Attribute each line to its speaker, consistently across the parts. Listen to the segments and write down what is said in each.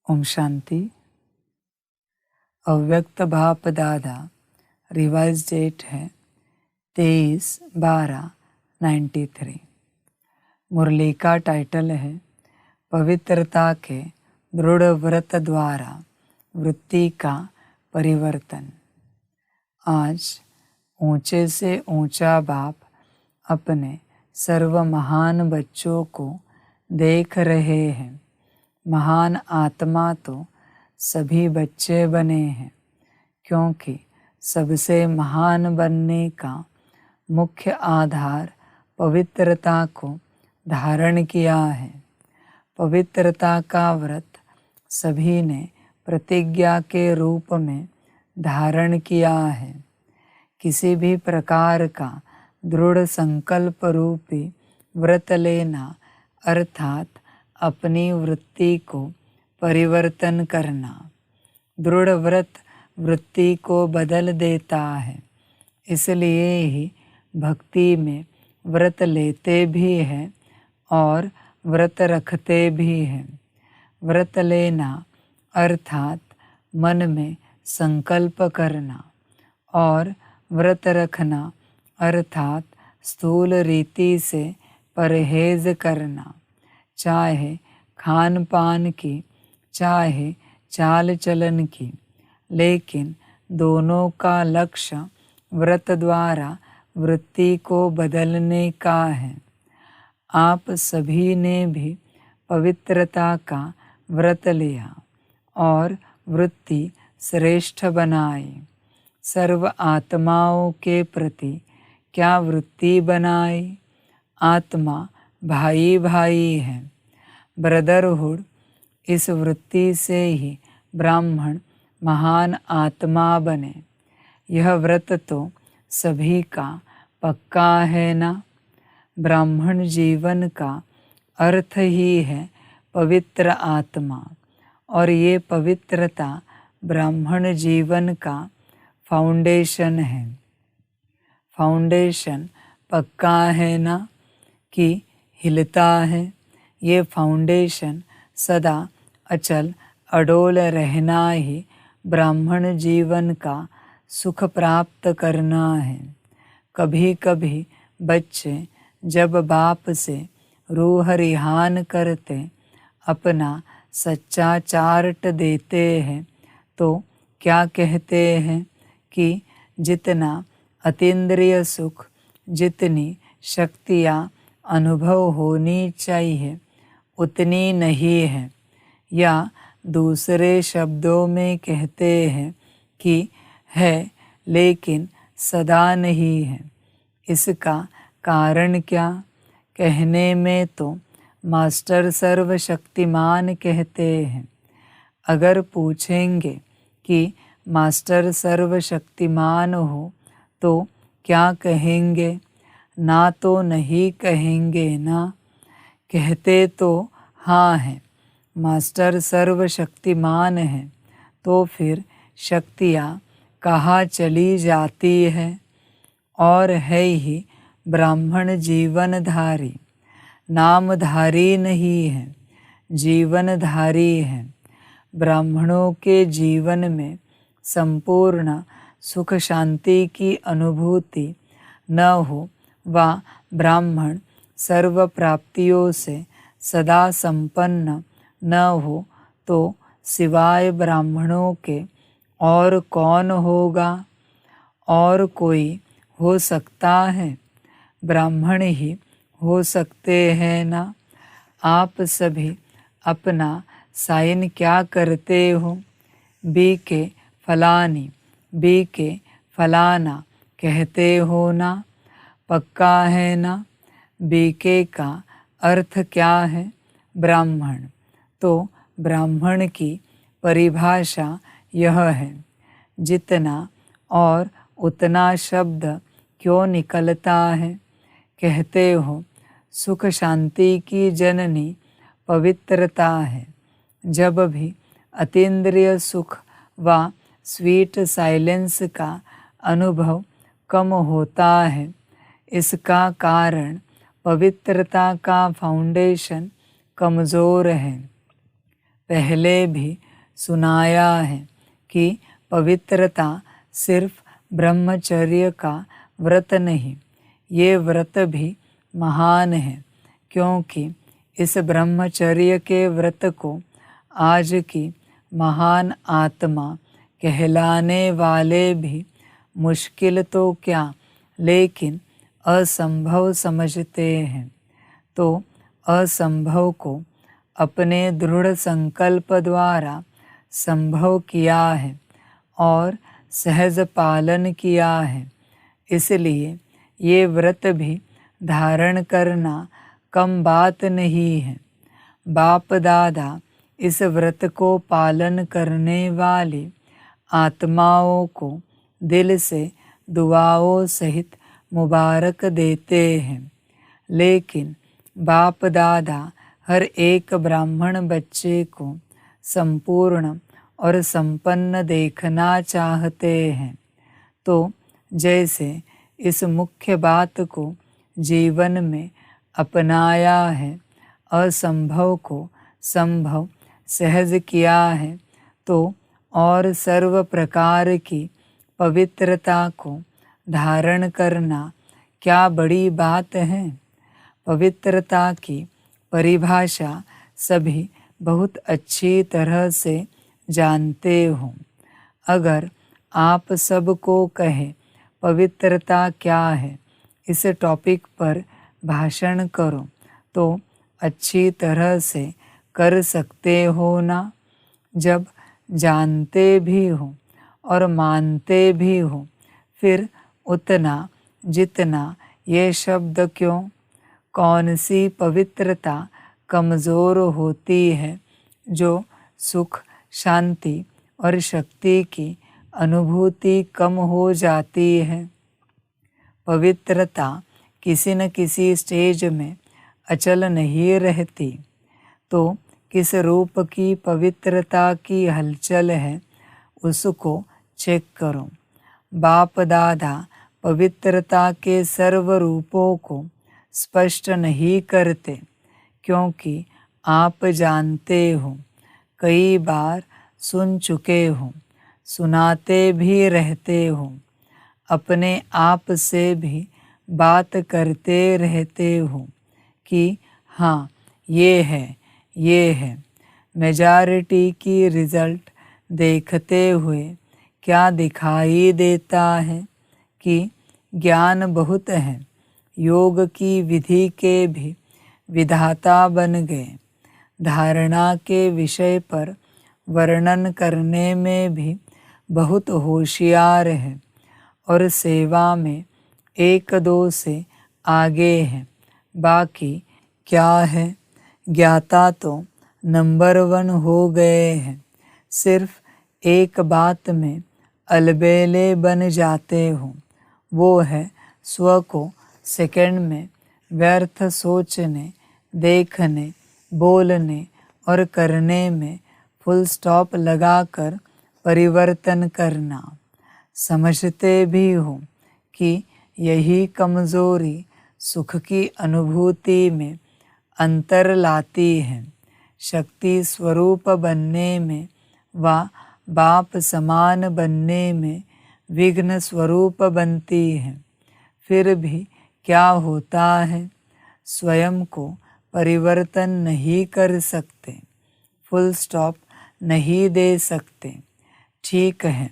Speaker 1: ओम शांति। अव्यक्त भाप दादा रिवाइज डेट है 23/12/93। मुरली का टाइटल है पवित्रता के दृढ़ व्रत द्वारा वृत्ति का परिवर्तन। आज ऊंचे से ऊंचा बाप अपने सर्व महान बच्चों को देख रहे हैं। महान आत्मा तो सभी बच्चे बने हैं, क्योंकि सबसे महान बनने का मुख्य आधार पवित्रता को धारण किया है। पवित्रता का व्रत सभी ने प्रतिज्ञा के रूप में धारण किया है। किसी भी प्रकार का दृढ़ संकल्प रूपी व्रत लेना अर्थात अपनी वृत्ति को परिवर्तन करना। दृढ़ व्रत वृत्ति को बदल देता है, इसलिए ही भक्ति में व्रत लेते भी हैं और व्रत रखते भी हैं। व्रत लेना अर्थात मन में संकल्प करना और व्रत रखना अर्थात स्थूल रीति से परहेज करना, चाहे खान पान की चाहे चाल चलन की, लेकिन दोनों का लक्ष्य व्रत द्वारा वृत्ति को बदलने का है। आप सभी ने भी पवित्रता का व्रत लिया और वृत्ति श्रेष्ठ बनाई। सर्व आत्माओं के प्रति क्या वृत्ति बनाई? आत्मा भाई भाई है, ब्रदरहुड। इस वृत्ति से ही ब्राह्मण महान आत्मा बने। यह व्रत तो सभी का पक्का है ना। ब्राह्मण जीवन का अर्थ ही है पवित्र आत्मा, और ये पवित्रता ब्राह्मण जीवन का फाउंडेशन है। फाउंडेशन पक्का है ना कि हिलता है। ये फाउंडेशन सदा अचल अडोल रहना ही ब्राह्मण जीवन का सुख प्राप्त करना है। कभी कभी बच्चे जब बाप से रूह रिहान करते अपना सच्चा चार्ट देते हैं तो क्या कहते हैं कि जितना अतीन्द्रिय सुख, जितनी शक्तियाँ अनुभव होनी चाहिए उतनी नहीं है, या दूसरे शब्दों में कहते हैं कि है लेकिन सदा नहीं है। इसका कारण क्या? कहने में तो मास्टर सर्वशक्तिमान कहते हैं। अगर पूछेंगे कि मास्टर सर्वशक्तिमान हो तो क्या कहेंगे? ना तो नहीं कहेंगे ना। कहते तो हाँ है, मास्टर सर्वशक्तिमान है, तो फिर शक्तियाँ कहाँ चली जाती है? और है ही ब्राह्मण जीवनधारी, नामधारी नहीं है, जीवनधारी है। ब्राह्मणों के जीवन में संपूर्ण सुख शांति की अनुभूति न हो व ब्राह्मण सर्व प्राप्तियों से सदा संपन्न न हो तो सिवाय ब्राह्मणों के और कौन होगा? और कोई हो सकता है? ब्राह्मण ही हो सकते हैं ना। आप सभी अपना साइन क्या करते हो? बी के फलानी, बी के फलाना कहते हो ना। पक्का है ना। बीके का अर्थ क्या है? ब्राह्मण। तो ब्राह्मण की परिभाषा यह है। जितना और उतना शब्द क्यों निकलता है? कहते हो सुख शांति की जननी पवित्रता है। जब भी अतीन्द्रिय सुख व स्वीट साइलेंस का अनुभव कम होता है, इसका कारण पवित्रता का फाउंडेशन कमज़ोर है। पहले भी सुनाया है कि पवित्रता सिर्फ ब्रह्मचर्य का व्रत नहीं, ये व्रत भी महान है, क्योंकि इस ब्रह्मचर्य के व्रत को आज की महान आत्मा कहलाने वाले भी मुश्किल तो क्या, लेकिन असंभव समझते हैं। तो असंभव को अपने दृढ़ संकल्प द्वारा संभव किया है और सहज पालन किया है। इसलिए ये व्रत भी धारण करना कम बात नहीं है। बाप दादा इस व्रत को पालन करने वाली आत्माओं को दिल से दुआओं सहित मुबारक देते हैं। लेकिन बाप दादा हर एक ब्राह्मण बच्चे को संपूर्ण और संपन्न देखना चाहते हैं। तो जैसे इस मुख्य बात को जीवन में अपनाया है, असंभव को संभव सहज किया है, तो और सर्व प्रकार की पवित्रता को धारण करना क्या बड़ी बात है। पवित्रता की परिभाषा सभी बहुत अच्छी तरह से जानते हो। अगर आप सबको कहें पवित्रता क्या है, इस टॉपिक पर भाषण करो, तो अच्छी तरह से कर सकते हो ना। जब जानते भी हो और मानते भी हो, फिर उतना जितना ये शब्द क्यों? कौन सी पवित्रता कमज़ोर होती है जो सुख, शांति और शक्ति की अनुभूति कम हो जाती है? पवित्रता किसी न किसी स्टेज में अचल नहीं रहती। तो किस रूप की पवित्रता की हलचल है, उसको चेक करो। बाप दादा पवित्रता के सर्व रूपों को स्पष्ट नहीं करते, क्योंकि आप जानते हो, कई बार सुन चुके हो, सुनाते भी रहते हो, अपने आप से भी बात करते रहते हो कि हाँ ये है, ये है। मेजॉरिटी की रिजल्ट देखते हुए क्या दिखाई देता है कि ज्ञान बहुत है, योग की विधि के भी विधाता बन गए, धारणा के विषय पर वर्णन करने में भी बहुत होशियार है और सेवा में एक दो से आगे है। बाकी क्या है? ज्ञाता तो नंबर 1 हो गए हैं, सिर्फ एक बात में अलबेले बन जाते हो, वो है स्व को सेकंड में व्यर्थ सोचने, देखने, बोलने और करने में फुल स्टॉप लगाकर परिवर्तन करना। समझते भी हो कि यही कमज़ोरी सुख की अनुभूति में अंतर लाती है, शक्ति स्वरूप बनने में व बाप समान बनने में विघ्न स्वरूप बनती है। फिर भी क्या होता है? स्वयं को परिवर्तन नहीं कर सकते, फुल स्टॉप नहीं दे सकते। ठीक है,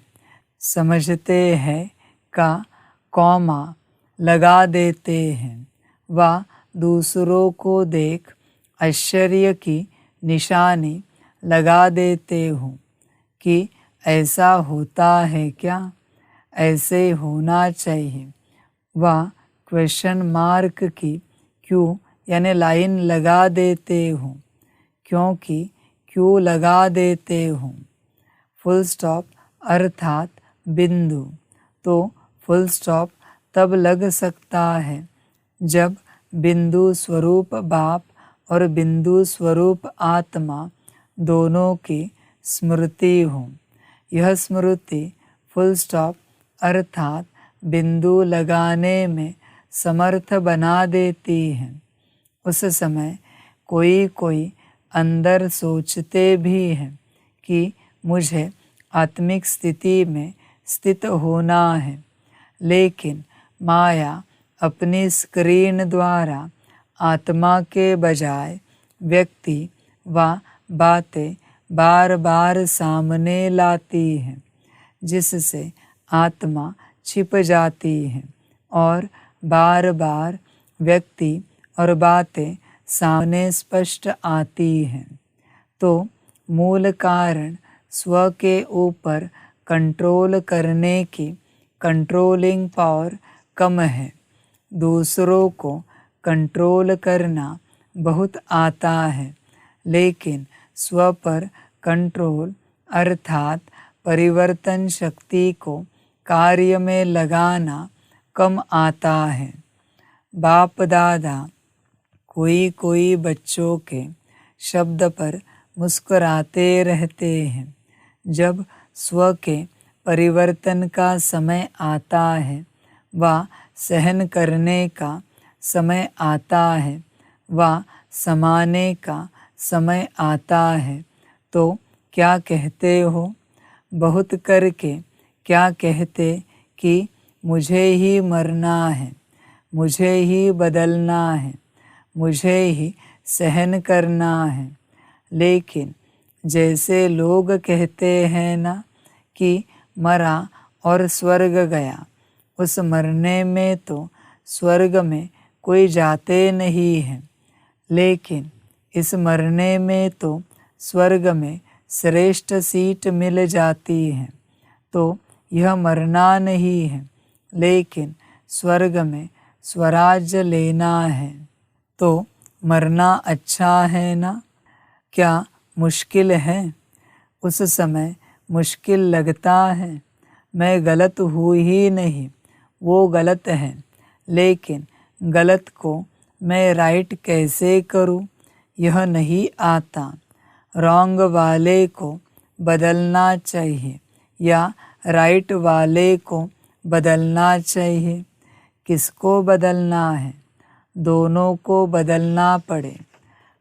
Speaker 1: समझते हैं का कॉमा लगा देते हैं व दूसरों को देख आश्चर्य की निशानी लगा देते हो कि ऐसा होता है क्या, ऐसे होना चाहिए, व क्वेश्चन मार्क की क्यों यानी लाइन लगा देते हो, क्योंकि क्यों लगा देते हो। फुल स्टॉप अर्थात बिंदु, तो फुल स्टॉप तब लग सकता है जब बिंदु स्वरूप बाप और बिंदु स्वरूप आत्मा दोनों की स्मृति हो। यह स्मृति फुल स्टॉप अर्थात बिंदु लगाने में समर्थ बना देती है। उस समय कोई कोई अंदर सोचते भी हैं कि मुझे आत्मिक स्थिति में स्थित होना है, लेकिन माया अपनी स्क्रीन द्वारा आत्मा के बजाय व्यक्ति व बातें बार बार सामने लाती है, जिससे आत्मा छिप जाती है और बार बार व्यक्ति और बातें सामने स्पष्ट आती हैं। तो मूल कारण स्व के ऊपर कंट्रोल करने की कंट्रोलिंग पावर कम है। दूसरों को कंट्रोल करना बहुत आता है, लेकिन स्व पर कंट्रोल अर्थात परिवर्तन शक्ति को कार्य में लगाना कम आता है। बाप दादा कोई कोई बच्चों के शब्द पर मुस्कुराते रहते हैं। जब स्व के परिवर्तन का समय आता है व सहन करने का समय आता है व समाने का समय आता है, तो क्या कहते हो? बहुत करके क्या कहते कि मुझे ही मरना है, मुझे ही बदलना है, मुझे ही सहन करना है। लेकिन जैसे लोग कहते हैं ना कि मरा और स्वर्ग गया, उस मरने में तो स्वर्ग में कोई जाते नहीं है, लेकिन इस मरने में तो स्वर्ग में श्रेष्ठ सीट मिल जाती है। तो यह मरना नहीं है, लेकिन स्वर्ग में स्वराज्य लेना है। तो मरना अच्छा है ना? क्या मुश्किल है? उस समय मुश्किल लगता है, मैं गलत हूँ ही नहीं, वो गलत है, लेकिन गलत को मैं राइट कैसे करूँ, यह नहीं आता। रॉन्ग वाले को बदलना चाहिए या राइट वाले को बदलना चाहिए। किसको बदलना है? दोनों को बदलना पड़े।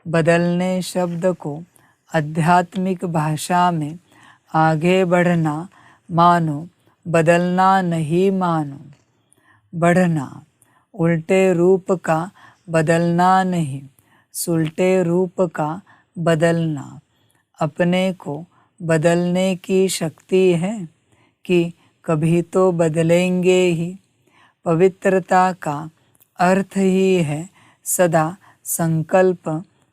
Speaker 1: बदलने शब्द को आध्यात्मिक भाषा में आगे बढ़ना मानो, बदलना नहीं मानो। बढ़ना उल्टे रूप का बदलना नहीं, सुलटे रूप का बदलना। अपने को बदलने की शक्ति है कि कभी तो बदलेंगे ही। पवित्रता का अर्थ ही है सदा संकल्प,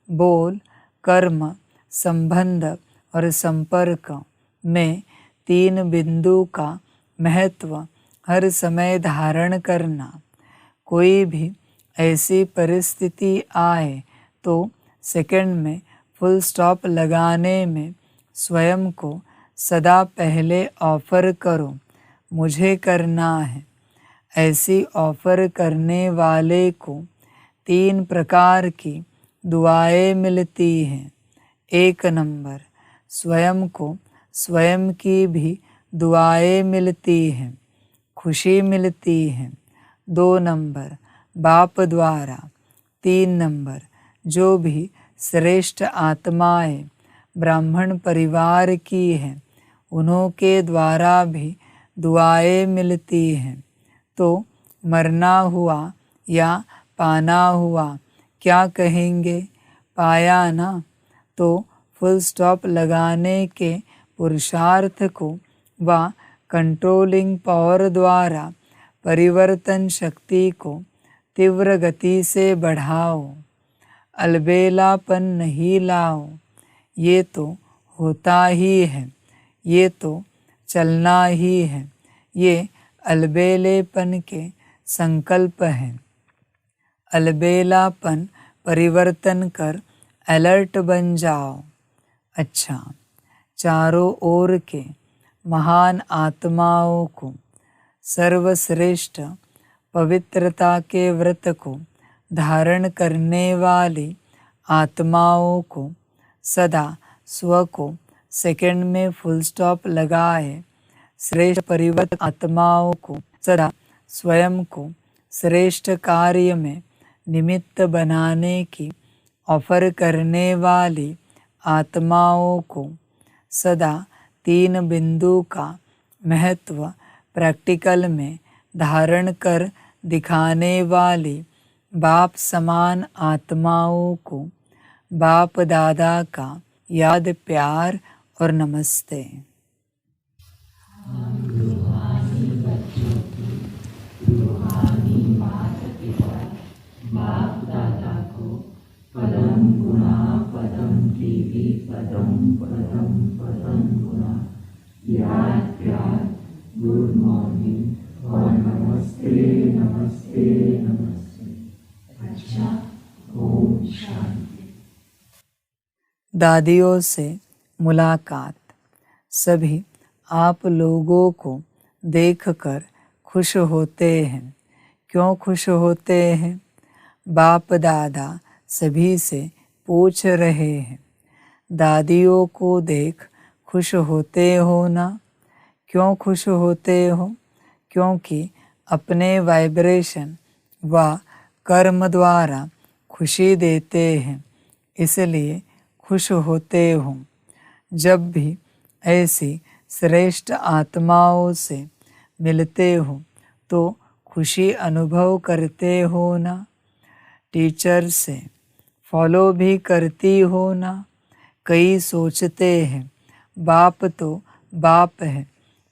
Speaker 1: बोल, कर्म, संबंध और संपर्क में 3 बिंदु का महत्व हर समय धारण करना। कोई भी ऐसी परिस्थिति आए तो सेकंड में फुल स्टॉप लगाने में स्वयं को सदा पहले ऑफर करो, मुझे करना है। ऐसी ऑफर करने वाले को 3 प्रकार की दुआएं मिलती हैं। 1 नंबर, स्वयं को स्वयं की भी दुआएं मिलती हैं, खुशी मिलती है। 2 नंबर, बाप द्वारा। 3 नंबर, जो भी श्रेष्ठ आत्माएं ब्राह्मण परिवार की हैं, उन्हों के द्वारा भी दुआएं मिलती हैं। तो मरना हुआ या पाना हुआ, क्या कहेंगे? पाया ना? तो फुल स्टॉप लगाने के पुरुषार्थ को व कंट्रोलिंग पावर द्वारा परिवर्तन शक्ति को तीव्र गति से बढ़ाओ। अलबेलापन नहीं लाओ, ये तो होता ही है, ये तो चलना ही है। ये अलबेलेपन के संकल्प हैं। अलबेलापन परिवर्तन कर अलर्ट बन जाओ। अच्छा, चारों ओर के महान आत्माओं को, सर्वश्रेष्ठ पवित्रता के व्रत को धारण करने वाली आत्माओं को सदा स्व को सेकंड में फुल स्टॉप लगाए, श्रेष्ठ परिवर्तक आत्माओं को सदा स्वयं को श्रेष्ठ कार्य में निमित्त बनाने की ऑफर करने वाली आत्माओं को सदा 3 बिंदु का महत्व प्रैक्टिकल में धारण कर दिखाने वाली बाप समान आत्माओं को बाप दादा का याद प्यार और नमस्ते।
Speaker 2: बाप दादा को पदम गुणा पदम की भी पदम पदम पदम गुणा याद प्यार गुड मॉर्निंग और नमस्ते नमस्ते नमस्ते। अच्छा, ओम शांति।
Speaker 1: दादियों से मुलाकात। सभी आप लोगों को देखकर खुश होते हैं। क्यों खुश होते हैं? बाप दादा सभी से पूछ रहे हैं, दादियों को देख खुश होते हो ना? क्यों खुश होते हो? क्योंकि अपने वाइब्रेशन व कर्म द्वारा खुशी देते हैं, इसलिए खुश होते हो। जब भी ऐसी श्रेष्ठ आत्माओं से मिलते हो तो खुशी अनुभव करते हो ना? टीचर से फॉलो भी करती हो ना? कई सोचते हैं बाप तो बाप है,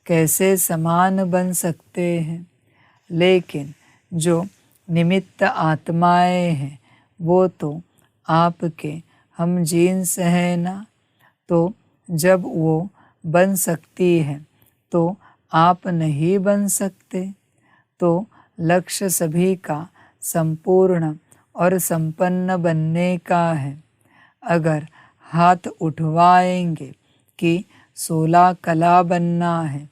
Speaker 1: कैसे समान बन सकते हैं? लेकिन जो निमित्त आत्माएं हैं वो तो आपके हम जीन्स हैं ना? तो जब वो बन सकती है तो आप नहीं बन सकते। तो लक्ष्य सभी का संपूर्ण और संपन्न बनने का है। अगर हाथ उठवाएंगे कि 16 कला बनना है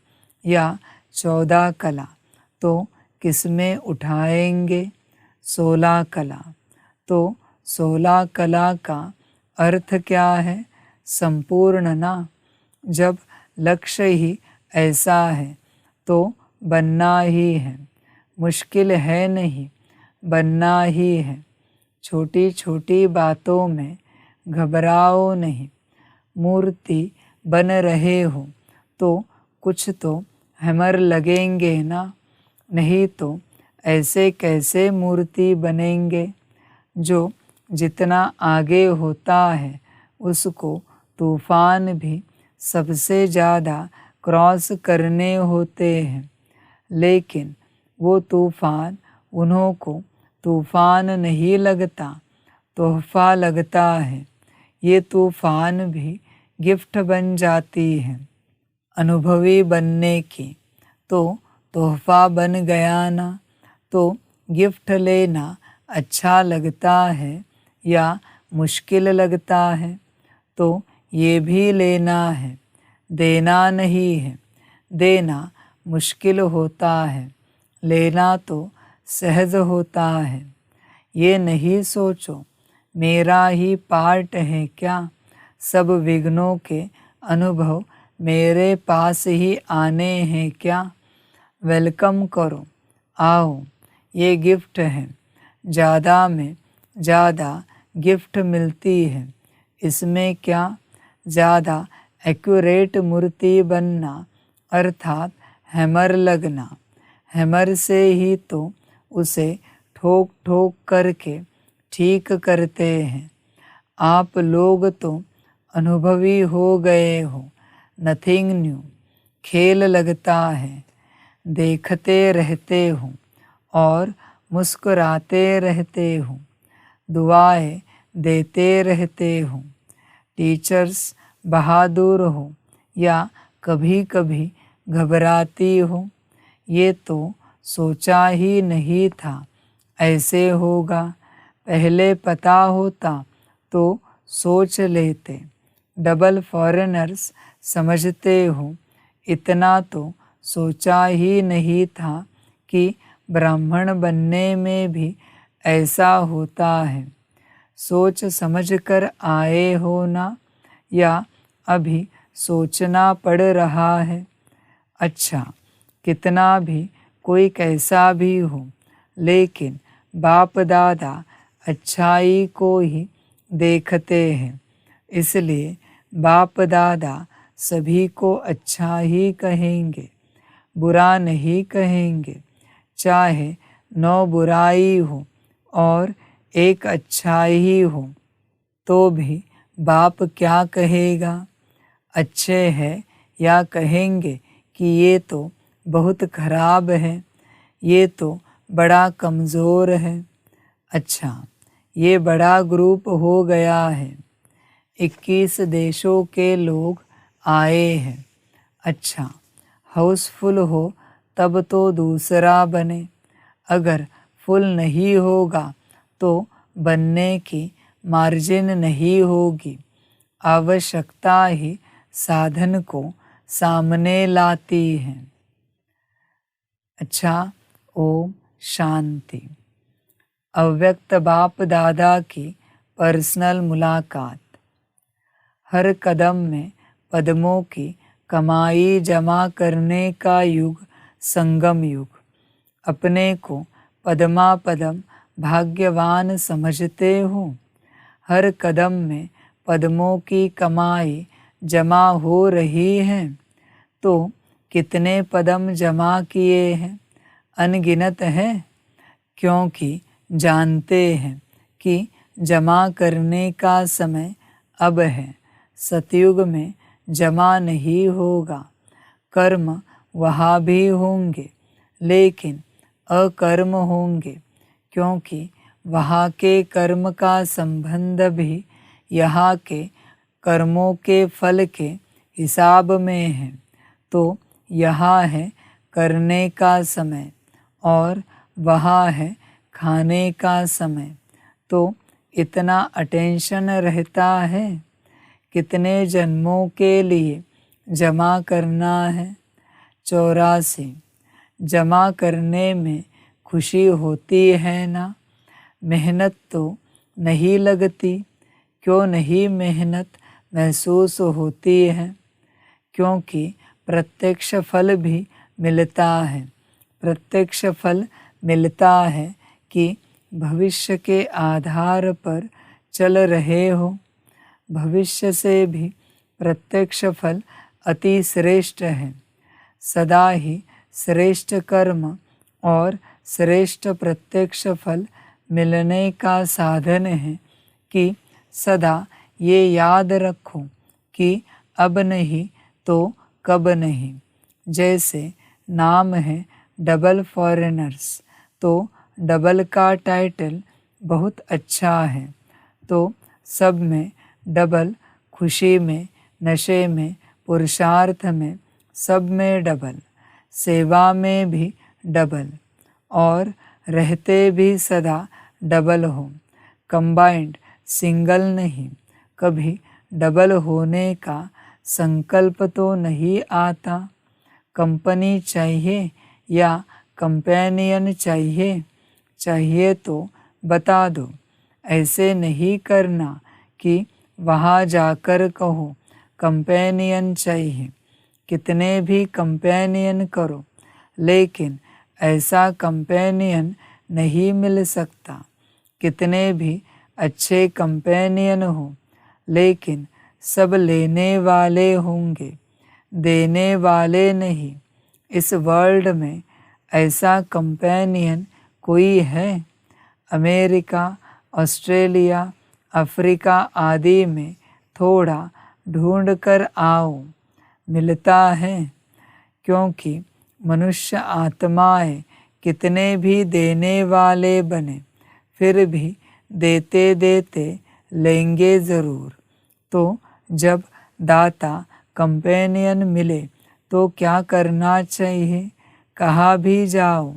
Speaker 1: या 14 कला, तो किसमें उठाएंगे? 16 कला। तो 16 कला का अर्थ क्या है? संपूर्ण ना। जब लक्ष्य ही ऐसा है तो बनना ही है। मुश्किल है नहीं, बनना ही है। छोटी छोटी बातों में घबराओ नहीं। मूर्ति बन रहे हो तो कुछ तो हैमर लगेंगे ना? नहीं तो ऐसे कैसे मूर्ति बनेंगे? जो जितना आगे होता है उसको तूफान भी सबसे ज़्यादा क्रॉस करने होते हैं, लेकिन वो तूफान उन्हों को तूफान नहीं लगता, तोहफा लगता है। ये तूफान भी गिफ्ट बन जाती है अनुभवी बनने की। तो तोहफा बन गया ना? तो गिफ्ट लेना अच्छा लगता है या मुश्किल लगता है? तो ये भी लेना है, देना नहीं है। देना मुश्किल होता है, लेना तो सहज होता है। ये नहीं सोचो मेरा ही पार्ट है क्या? सब विघ्नों के अनुभव मेरे पास ही आने हैं क्या? वेलकम करो, आओ, ये गिफ्ट है। ज़्यादा में ज़्यादा गिफ्ट मिलती है। इसमें क्या? ज़्यादा एक्यूरेट मूर्ति बनना अर्थात हैमर लगना। हैमर से ही तो उसे ठोक ठोक करके ठीक करते हैं। आप लोग तो अनुभवी हो गए हो। नथिंग न्यू, खेल लगता है। देखते रहते हो और मुस्कुराते रहते हो, दुआएं देते रहते हो। टीचर्स बहादुर हो या कभी कभी घबराती हो, ये तो सोचा ही नहीं था ऐसे होगा। पहले पता होता तो सोच लेते। डबल फॉरेनर्स समझते हो, इतना तो सोचा ही नहीं था कि ब्राह्मण बनने में भी ऐसा होता है। सोच समझकर आए हो ना, या अभी सोचना पड़ रहा है? अच्छा, कितना भी कोई कैसा भी हो, लेकिन बाप दादा अच्छाई को ही देखते हैं। इसलिए बाप दादा सभी को अच्छा ही कहेंगे, बुरा नहीं कहेंगे। चाहे 9 बुराई हो और 1 अच्छाई हो तो भी बाप क्या कहेगा, अच्छे है, या कहेंगे कि ये तो बहुत खराब है, ये तो बड़ा कमज़ोर है। अच्छा, ये बड़ा ग्रुप हो गया है, 21 देशों के लोग आए हैं। अच्छा, हाउसफुल हो तब तो दूसरा बने, अगर फुल नहीं होगा तो बनने की मार्जिन नहीं होगी। आवश्यकता ही साधन को सामने लाती है। अच्छा, ओम शांति। अव्यक्त बाप दादा की पर्सनल मुलाकात। हर कदम में पद्मों की कमाई जमा करने का युग संगम युग। अपने को पद्मा पदम भाग्यवान समझते हो। हर कदम में पद्मों की कमाई जमा हो रही है, तो कितने पदम जमा किए हैं? अनगिनत है, क्योंकि जानते हैं कि जमा करने का समय अब है। सतयुग में जमा नहीं होगा। कर्म वहाँ भी होंगे, लेकिन अकर्म होंगे, क्योंकि वहाँ के कर्म का संबंध भी यहाँ के कर्मों के फल के हिसाब में है। तो यहाँ है करने का समय और वहाँ है खाने का समय, तो इतना अटेंशन रहता है। कितने जन्मों के लिए जमा करना है? 84। जमा करने में खुशी होती है ना? मेहनत तो नहीं लगती। क्यों नहीं मेहनत महसूस होती है? क्योंकि प्रत्यक्ष फल भी मिलता है। प्रत्यक्ष फल मिलता है कि भविष्य के आधार पर चल रहे हो। भविष्य से भी प्रत्यक्ष फल अति श्रेष्ठ है। सदा ही श्रेष्ठ कर्म और श्रेष्ठ प्रत्यक्ष फल मिलने का साधन है कि सदा ये याद रखो कि अब नहीं तो कब नहीं। जैसे नाम है डबल फॉरेनर्स, तो डबल का टाइटल बहुत अच्छा है। तो सब में डबल, खुशी में, नशे में, पुरुषार्थ में, सब में डबल, सेवा में भी डबल, और रहते भी सदा डबल हो। कंबाइंड, सिंगल नहीं। कभी डबल होने का संकल्प तो नहीं आता। कंपनी चाहिए या कंपेनियन चाहिए? चाहिए तो बता दो। ऐसे नहीं करना कि वहाँ जाकर कहो कंपेनियन चाहिए। कितने भी कंपेनियन करो, लेकिन ऐसा कंपेनियन नहीं मिल सकता। कितने भी अच्छे कंपेनियन हो, लेकिन सब लेने वाले होंगे, देने वाले नहीं। इस वर्ल्ड में ऐसा कंपेनियन कोई है? अमेरिका, ऑस्ट्रेलिया, अफ्रीका आदि में थोड़ा ढूंढ कर आओ, मिलता है। क्योंकि मनुष्य आत्माएं कितने भी देने वाले बने, फिर भी देते देते लेंगे ज़रूर। तो जब दाता कंपेनियन मिले तो क्या करना चाहिए? कहाँ भी जाओ,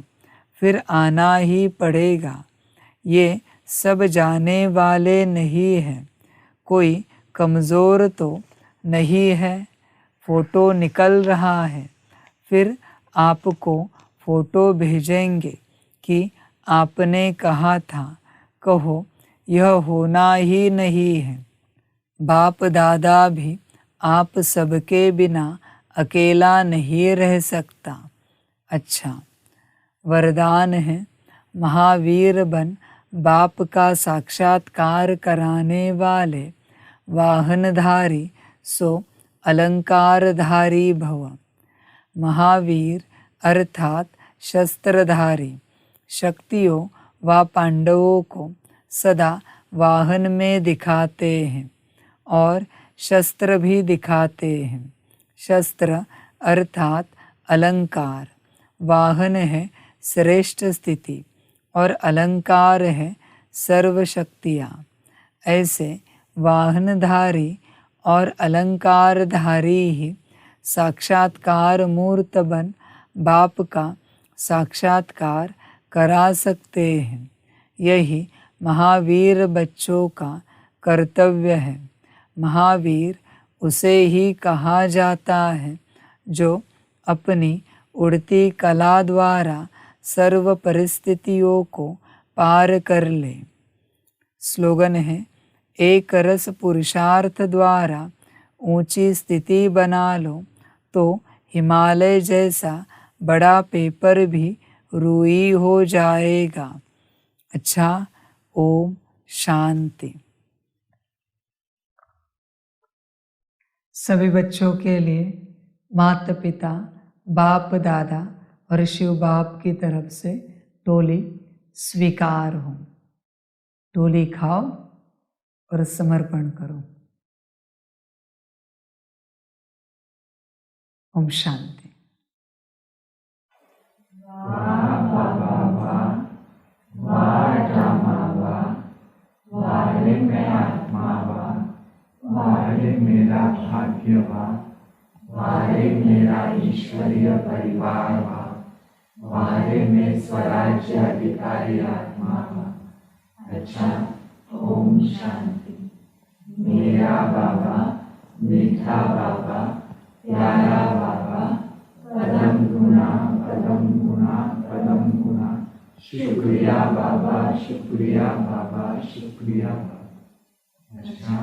Speaker 1: फिर आना ही पड़ेगा। ये सब जाने वाले नहीं हैं। कोई कमज़ोर तो नहीं है। फ़ोटो निकल रहा है, फिर आपको फ़ोटो भेजेंगे कि आपने कहा था। कहो यह होना ही नहीं है। बाप दादा भी आप सबके बिना अकेला नहीं रह सकता। अच्छा, वरदान है महावीर बन बाप का साक्षात्कार कराने वाले वाहनधारी सो अलंकारधारी भव। महावीर अर्थात शस्त्रधारी शक्तियों व पांडवों को सदा वाहन में दिखाते हैं और शस्त्र भी दिखाते हैं। शस्त्र अर्थात अलंकार, वाहन है श्रेष्ठ स्थिति और अलंकार है सर्व शक्तियाँ। ऐसे वाहनधारी और अलंकारधारी ही साक्षात्कार मूर्त बन बाप का साक्षात्कार करा सकते हैं। यही महावीर बच्चों का कर्तव्य है। महावीर उसे ही कहा जाता है जो अपनी उड़ती कला द्वारा सर्व परिस्थितियों को पार कर ले। स्लोगन है, एक रस पुरुषार्थ द्वारा ऊंची स्थिति बना लो तो हिमालय जैसा बड़ा पेपर भी रूई हो जाएगा। अच्छा, ओम शांति। सभी बच्चों के लिए माता पिता, बाप दादा और शिव बाप की तरफ से टोली स्वीकार हो। टोली खाओ और समर्पण करो। ओम शांति।
Speaker 2: वाहे मेरा भाग्य वा, वाहे मेरा ईश्वरीय परिवार वा, वाहे में स्वराज्य अधिकारी आत्मा वा। अच्छा, ओम शांति। मेरा बाबा, मीठा बाबा, प्यारा बाबा, पदम गुना पदम गुना पदम गुना। शुक्रिया बाबा, शुक्रिया बाबा, शुक्रिया बाबा। अच्छा,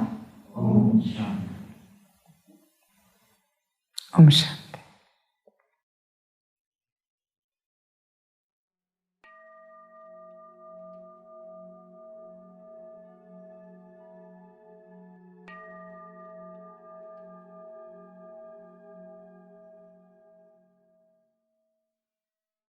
Speaker 2: ओम शांति।
Speaker 1: ओम शांति।